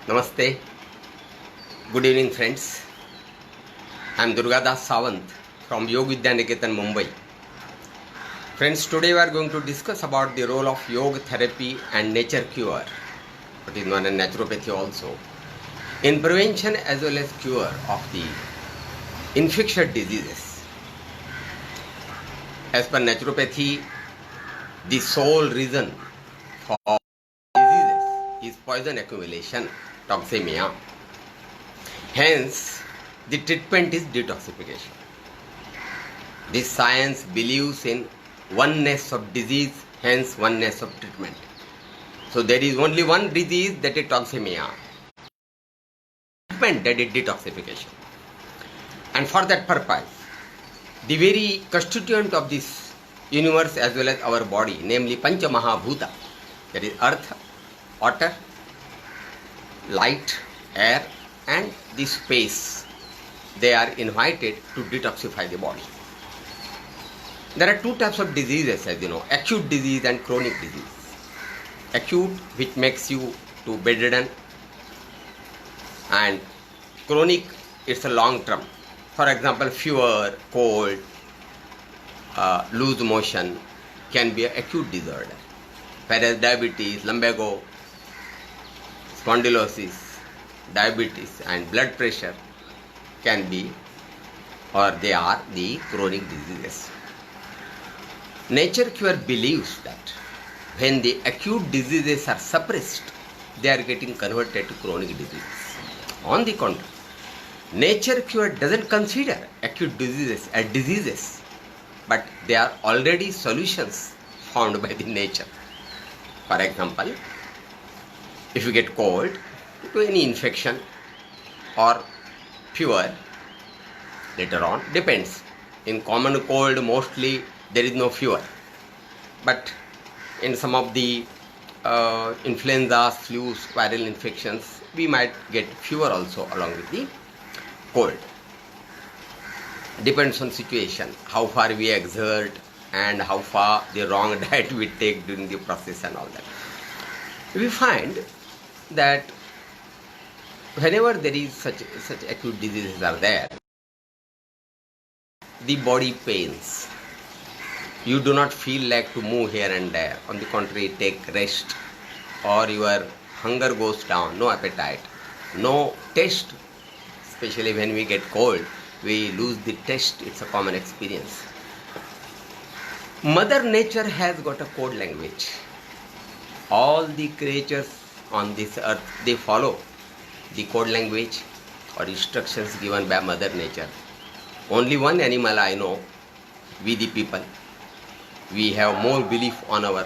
Namaste. Good evening, friends. I am Durgadas Sawant from Yoga Vidya Niketan, Mumbai. Friends, today we are going to discuss about the role of yoga therapy and nature cure, what is known as naturopathy also, in prevention as well as cure of the infectious diseases. As per naturopathy, the sole reason for diseases is poison accumulation, toxemia. Hence, the treatment is detoxification. This science believes in oneness of disease, hence oneness of treatment. So there is only one disease, that is toxemia. Treatment, that is detoxification. And for that purpose, the very constituent of this universe as well as our body, namely Pancha Mahabhuta, that is earth, water, light, air and the space, they are invited to detoxify the body. There are two types of diseases, as you know, acute disease and chronic disease. Acute, which makes you to bedridden, and chronic, it's a long term. For example, fever, cold, loose motion can be an acute disorder. Whereas diabetes, lumbago, spondylosis, diabetes and blood pressure can be, or they are, the chronic diseases. Nature cure believes that when the acute diseases are suppressed, they are getting converted to chronic diseases. On the contrary, nature cure doesn't consider acute diseases as diseases, but they are already solutions found by the nature. For example, if you get cold, to any infection or fever, later on, depends. In common cold, mostly there is no fever. But in some of the influenza, flu, viral infections, we might get fever also along with the cold. Depends on situation, how far we exert and how far the wrong diet we take during the process and all that. We find that whenever there is such acute diseases are there, the body pains. You do not feel like to move here and there. On the contrary, take rest, or your hunger goes down, no appetite, no taste. Especially when we get cold, we lose the taste. It's a common experience. Mother Nature has got a code language. All the creatures on this earth, they follow the code language or instructions given by Mother Nature. Only one animal I know, we the people, we have more belief on our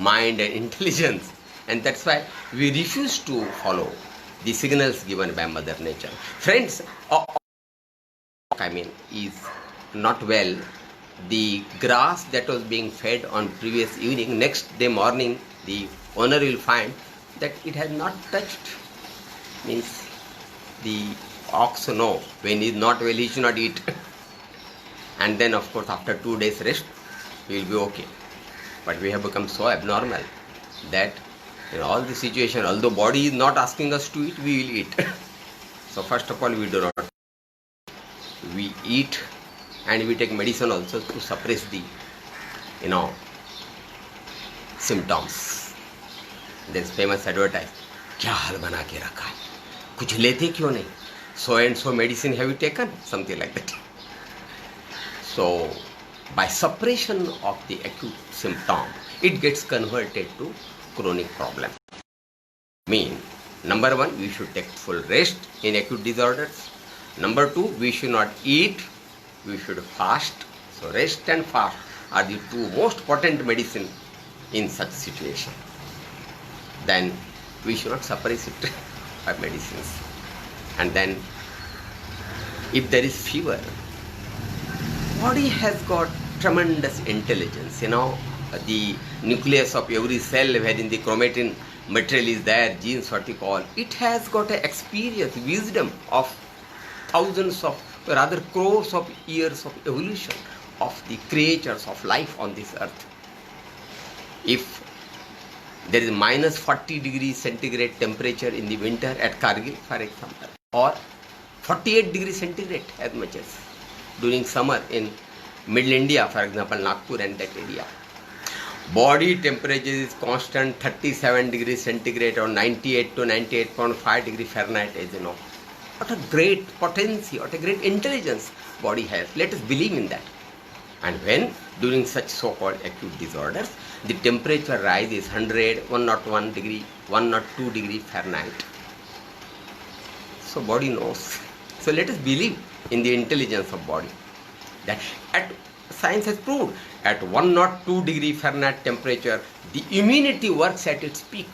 mind and intelligence, and that's why we refuse to follow the signals given by Mother Nature. Friends, is not well. The grass that was being fed on previous evening, next day morning, the owner will find that it has not touched. Means the ox know when he is not well, he should not eat. And then, of course, after 2 days rest, we will be okay. But we have become so abnormal that in all the situation, although body is not asking us to eat, we will eat. So first of all, we do not. We eat and we take medicine also to suppress the, symptoms. There is famous advertise, क्या हाल बना के रखा है, कुछ लेते क्यों नहीं, so and so medicine have you taken, something like that. So by suppression of the acute symptom, it gets converted to chronic problem. Number one, we should take full rest in acute disorders. Number two, we should not eat, we should fast. So rest and fast are the two most potent medicine in such situation. Then we should not suppress it by medicines. And then if there is fever, body has got tremendous intelligence, the nucleus of every cell wherein the chromatin material is there, genes what we call, it has got an experience, wisdom of thousands of, rather crores of years of evolution of the creatures of life on this earth. If There is minus 40 degrees centigrade temperature in the winter at Kargil, for example, or 48 degrees centigrade as much as during summer in middle India, for example, Nagpur and that area. Body temperature is constant 37 degrees centigrade or 98 to 98.5 degrees Fahrenheit, as you know. What a great potency, what a great intelligence body has. Let us believe in that. And when during such so-called acute disorders, the temperature rises 100, 101 degree, 102 degree Fahrenheit. So body knows. So let us believe in the intelligence of body. That science has proved at 102 degree Fahrenheit temperature, the immunity works at its peak.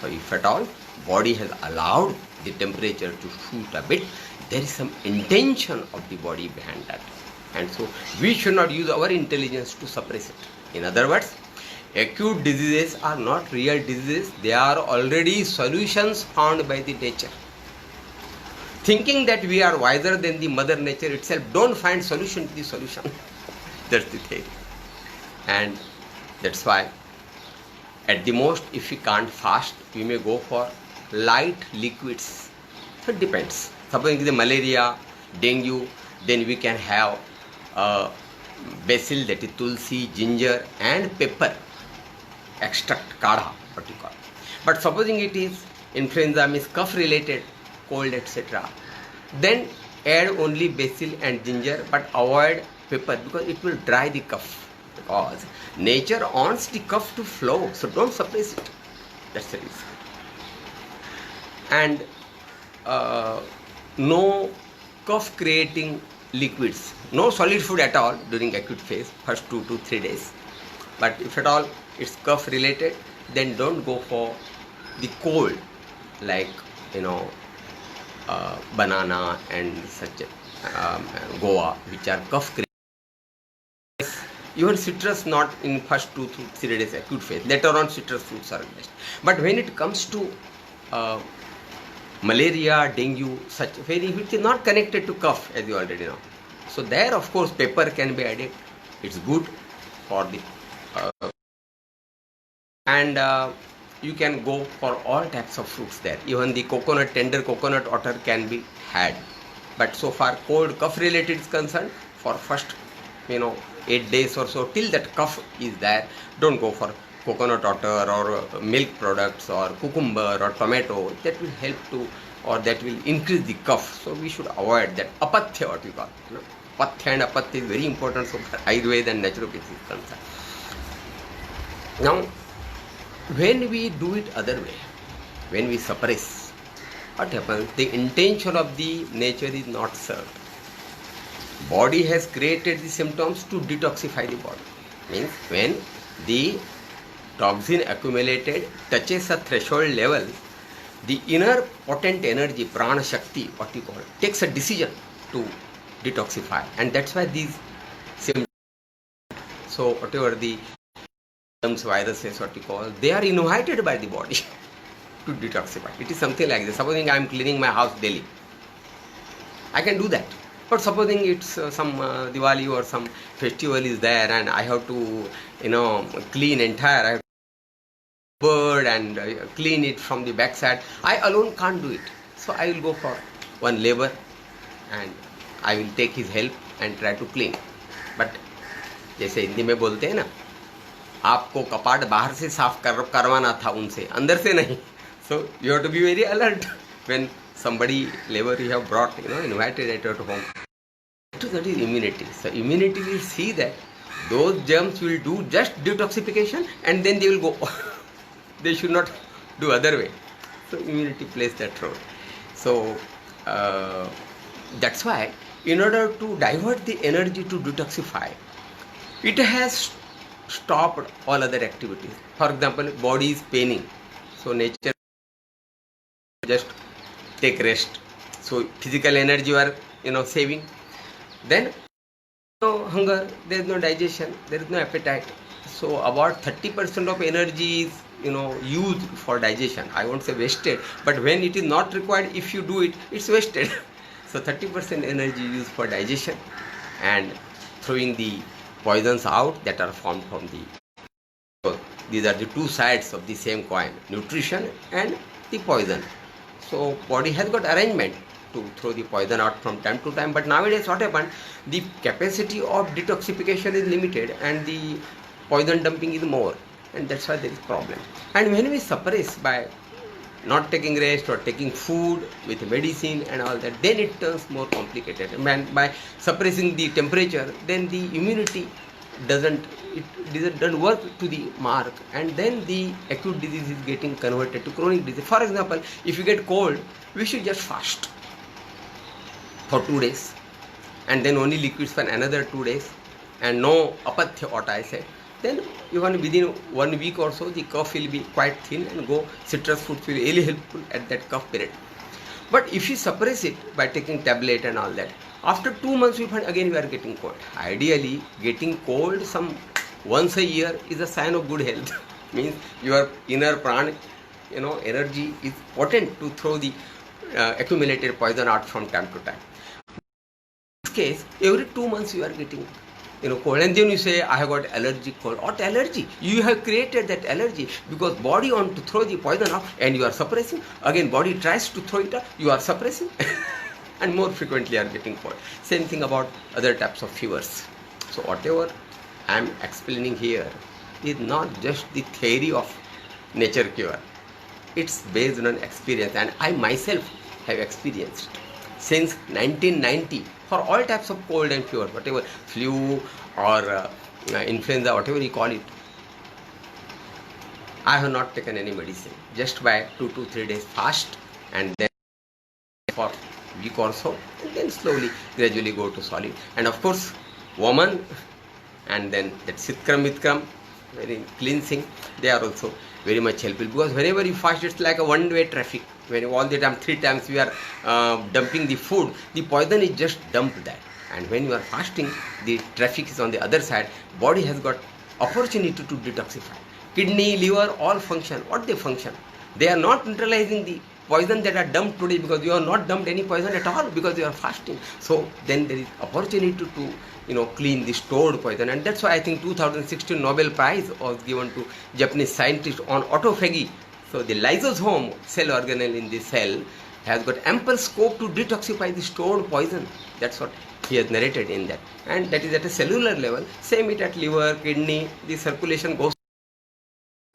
So if at all body has allowed the temperature to shoot a bit, there is some intention of the body behind that. And so we should not use our intelligence to suppress it. In other words, acute diseases are not real diseases. They are already solutions found by the nature. Thinking that we are wiser than the mother nature itself, don't find solution to the solution. That's the thing. And that's why at the most, if we can't fast, we may go for light liquids. So it depends. Suppose it is malaria, dengue, then we can have basil, that is tulsi, ginger and pepper extract, kadha, what you call. But supposing it is influenza, means cough related, cold, etc., then add only basil and ginger, but avoid pepper because it will dry the cough. Because nature wants the cough to flow, so don't suppress it. That's the reason. And no cough creating liquids, no solid food at all during acute phase, first 2 to 3 days. But if at all it's cough related, then don't go for the cold, like banana and such guava, which are cough creating. Even citrus not in first 2 to 3 days acute phase. Later on citrus fruits are best. But when it comes to malaria, dengue, such which is not connected to cough, as you already know. So there, of course, pepper can be added. It's good for the you can go for all types of fruits there. Even the coconut, tender coconut water can be had. But so far cold cough related is concerned, for first 8 days or so, till that cough is there, don't go for coconut water or milk products or cucumber or tomato. That will help to, or that will increase the cough. So we should avoid that. Apathya, what we call. Pathya and apathya is very important so far Ayurveda and naturopathy is concerned. Now, when we do it other way, when we suppress, what happens? The intention of the nature is not served. Body has created the symptoms to detoxify the body. Means when the toxin accumulated touches a threshold level, the inner potent energy, prana shakti, what you call, takes a decision to detoxify. And that's why these symptoms, so whatever the viruses, what you call, they are invited by the body to detoxify. It is something like this. Supposing I am cleaning my house daily, I can do that. But supposing it's some Diwali or some festival is there and I have to, clean entire, I have to bird and clean it from the backside. I alone can't do it. So I will go for one labor and I will take his help and try to clean. But जैसे हिंदी में बोलते हैं ना, आपको कपाट बाहर से साफ करवाना था उनसे, अंदर से नहीं. So you have to be very alert when somebody labor you have brought, invited at your home. That is immunity. So immunity will see that those germs will do just detoxification and then they will go. They should not do other way. So immunity plays that role. So that's why in order to divert the energy to detoxify, it has stopped all other activities. For example, body is paining, so nature just take rest. So physical energy you are saving. Then no hunger, there is no digestion, there is no appetite. So about 30% of energy is used for digestion. I won't say wasted, but when it is not required, if you do it, it's wasted. So 30% energy used for digestion and throwing the poisons out that are formed from the These are the two sides of the same coin, nutrition and the poison. So body has got arrangement to throw the poison out from time to time, but nowadays what happened, the capacity of detoxification is limited and the poison dumping is more, and that's why there is problem. And when we suppress by not taking rest or taking food with medicine and all that, then it turns more complicated. And by suppressing the temperature, then the immunity doesn't work to the mark, and then the acute disease is getting converted to chronic disease. For example, if you get cold, we should just fast for 2 days and then only liquids for another 2 days and no apathya, what I said. Then even within 1 week or so, the cough will be quite thin and go citrus fruits will be really helpful at that cough period. But if you suppress it by taking tablet and all that, after 2 months we find again we are getting cold. Ideally, getting cold once a year is a sign of good health. Means your inner prana, energy is potent to throw the accumulated poison out from time to time. In this case, every 2 months you are getting cold, and then you say I have got allergic cold. What allergy? You have created that allergy because body want to throw the poison out and you are suppressing. Again body tries to throw it out, you are suppressing and more frequently are getting cold. Same thing about other types of fevers. So whatever I am explaining here is not just the theory of nature cure. It's based on experience, and I myself have experienced since 1990 for all types of cold and fever, whatever flu or influenza, whatever you call it. I have not taken any medicine. Just by 2 to 3 days fast and then for a week or so, and then slowly, gradually go to solid. And of course, woman and then that Sitkram Mitkram, very cleansing, they are also very much helpful, because whenever you fast, it's like a one-way traffic. When all the time, 3 times we are dumping the food, the poison is just dumped there. And when you are fasting, the traffic is on the other side. Body has got opportunity to detoxify. Kidney, liver, all function. What they function? They are not neutralizing the poison that are dumped today, because you have not dumped any poison at all because you are fasting. So then there is opportunity to clean the stored poison, and that's why I think 2016 Nobel Prize was given to Japanese scientist on autophagy. So the lysosome cell organelle in the cell has got ample scope to detoxify the stored poison. That's what he has narrated in that, and that is at a cellular level. Same it at liver, kidney, the circulation goes.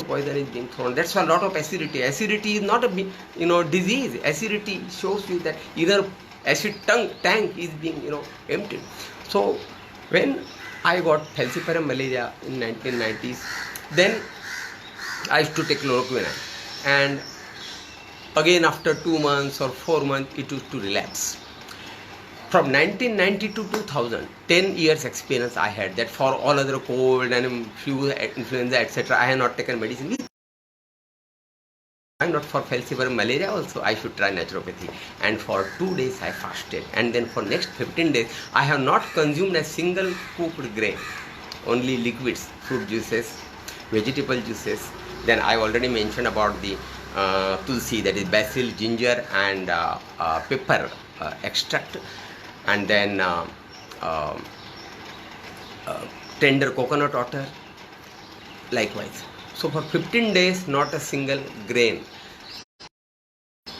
Poison is being thrown. That's why a lot of acidity. Acidity is not a disease. Acidity shows you that inner acid tank is being emptied. So when I got falciparum malaria in 1990s, then I used to take chloroquine, and again after 2 months or 4 months it used to relapse. From 1990 to 2000, 10 years experience I had that for all other cold and flu, influenza, etc. I have not taken medicine. I'm not for falciparum malaria also, I should try naturopathy. And for 2 days I fasted, and then for next 15 days I have not consumed a single cooked grain, only liquids, fruit juices, vegetable juices. Then I already mentioned about the tulsi, that is basil, ginger and pepper extract, and then tender coconut water likewise. So for 15 days not a single grain.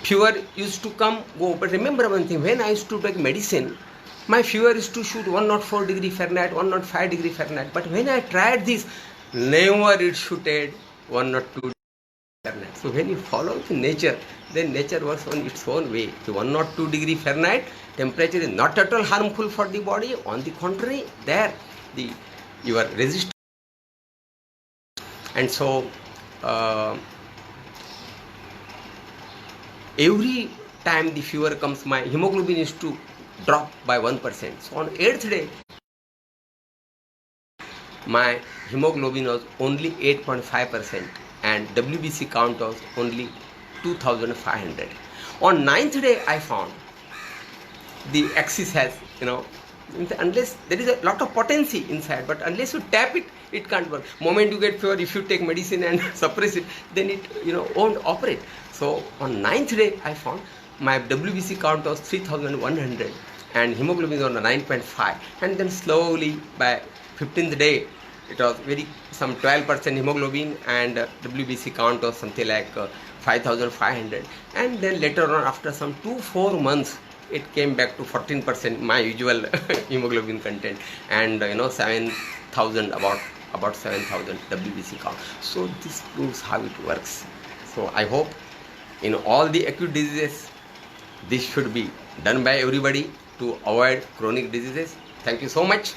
Fever used to come, go, but remember one thing, when I used to take medicine, my fever used to shoot 104 degree Fahrenheit, 105 degree Fahrenheit. But when I tried this, never it shooted 102 degree Fahrenheit. So when you follow the nature, then nature works on its own way. The 102 degree Fahrenheit temperature is not at all harmful for the body. On the contrary, there your resistance. And so every time the fever comes, my hemoglobin is to drop by 1%. So on 8th day, my hemoglobin was only 8.5% and WBC count was only 2500. On 9th day, I found the axis has, unless there is a lot of potency inside, but unless you tap it, it can't work. Moment you get fever, if you take medicine and suppress it, then it won't operate. So on 9th day, I found my WBC count was 3100 and hemoglobin was on 9.5, and then slowly by 15th day it was very some 12% hemoglobin, and WBC count was something like 5500, and then later on after some 2-4 months it came back to 14%, my usual hemoglobin content, and 7000, about 7000 WBC count. So this proves how it works. So I hope in all the acute diseases this should be done by everybody to avoid chronic diseases. Thank you so much.